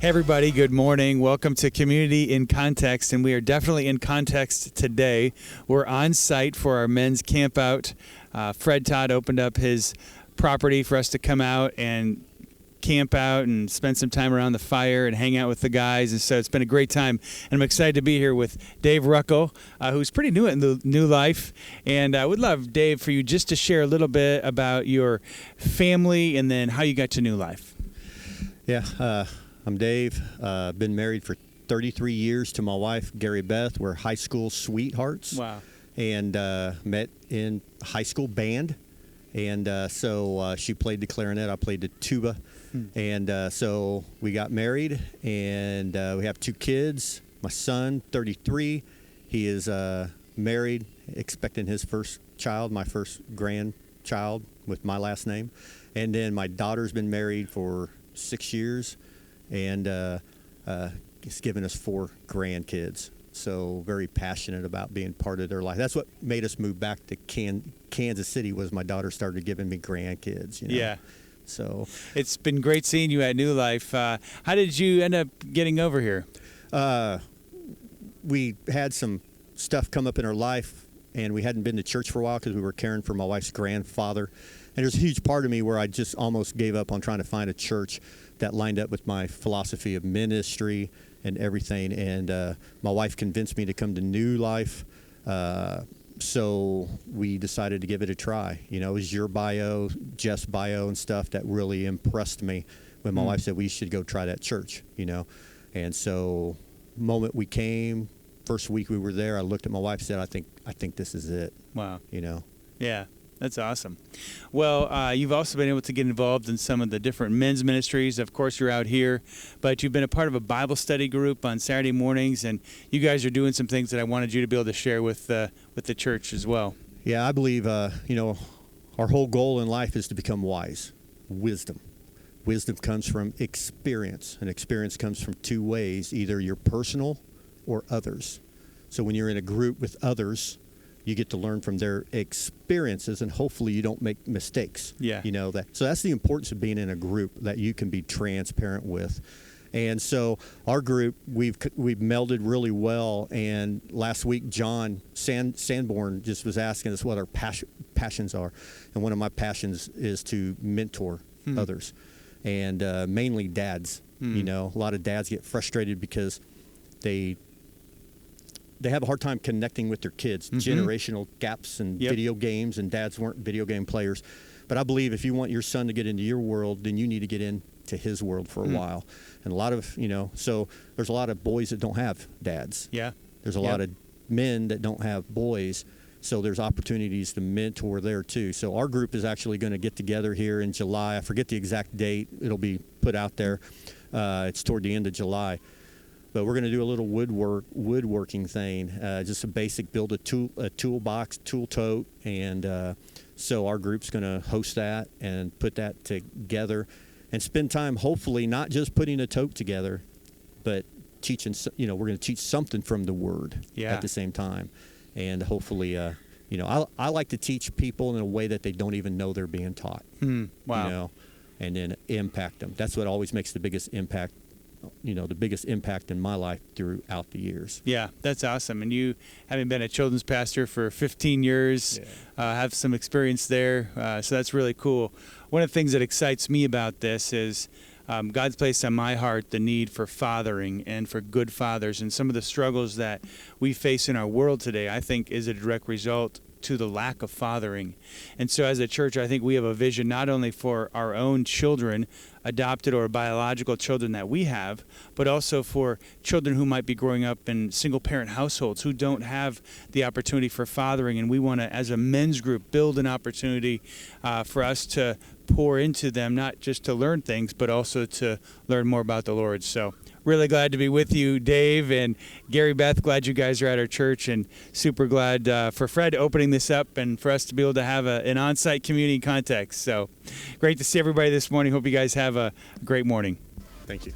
Hey everybody, good morning. Welcome to Community in Context, and we are definitely in context today. We're on site for our men's camp out. Fred Todd opened up his property for us to come out and camp out and spend some time around the fire and hang out with the guys, and so it's been a great time. And I'm excited to be here with Dave Ruckel, who's pretty new in the New Life, and I would love, Dave, for you just to share a little bit about your family and then how you got to New Life. Yeah, I'm Dave. Been married for 33 years to my wife, Gary Beth. We're high school sweethearts. Wow. And met in high school band. And so she played the clarinet, I played the tuba. And so we got married, and we have 2 kids. My son, 33, he is married, expecting his first child, my first grandchild with my last name. And then my daughter's been married for 6 years, and it's given us 4 grandkids. So very passionate about being part of their life. That's what made us move back to Kansas City, was my daughter started giving me grandkids. You know? Yeah. So it's been great seeing you at New Life. How did you end up getting over here? We had some stuff come up in our life, and we hadn't been to church for a while because we were caring for my wife's grandfather. And there's a huge part of me where I just almost gave up on trying to find a church that lined up with my philosophy of ministry and everything. And my wife convinced me to come to New Life. So we decided to give it a try. You know, it was your bio, Jeff's bio and stuff that really impressed me when my wife said we should go try that church, you know. And so moment we came, first week we were there, I looked at my wife and said, I think this is it. Wow. You know. Yeah. That's awesome. Well, you've also been able to get involved in some of the different men's ministries. Of course, you're out here, but you've been a part of a Bible study group on Saturday mornings, and you guys are doing some things that I wanted you to be able to share with the church as well. Yeah, I believe, you know, our whole goal in life is to become wise. Wisdom. Wisdom comes from experience, and experience comes from 2 ways, either your personal or others. So when you're in a group with others, you get to learn from their experiences, and hopefully you don't make mistakes. Yeah. You know that. So that's the importance of being in a group that you can be transparent with. And so our group, we've melded really well. And last week, John Sanborn just was asking us what our passions are. And one of my passions is to mentor others, and mainly dads. You know, a lot of dads get frustrated because they have a hard time connecting with their kids. Generational gaps in video games, and dads weren't video game players. But I believe if you want your son to get into your world, then you need to get into his world for a while. And a lot of, you know, so there's a lot of boys that don't have dads. Yeah. There's a lot of men that don't have boys. So there's opportunities to mentor there too. So our group is actually going to get together here in July. I forget the exact date. It'll be put out there. It's toward the end of July. But we're going to do a little woodworking thing, just a basic build a toolbox, tool tote, and so our group's going to host that and put that together, and spend time, hopefully, not just putting a tote together, but teaching. You know, we're going to teach something from the Word at the same time, and hopefully, you know, I like to teach people in a way that they don't even know they're being taught. Wow. You know, and then impact them. That's what always makes the biggest impact. You know, the biggest impact in my life throughout the years. Yeah, that's awesome. And you, having been a children's pastor for 15 years, have some experience there. So that's really cool. One of the things that excites me about this is God's placed on my heart the need for fathering and for good fathers. And some of the struggles that we face in our world today, I think, is a direct result to the lack of fathering. And so as a church, I think we have a vision not only for our own children, adopted or biological children that we have, but also for children who might be growing up in single-parent households who don't have the opportunity for fathering. And we want to, as a men's group, build an opportunity for us to pour into them, not just to learn things, but also to learn more about the Lord. So really glad to be with you, Dave and Gary Beth. Glad you guys are at our church, and super glad for Fred opening this up and for us to be able to have an on-site community context. So great to see everybody this morning. Hope you guys have a great morning. Thank you.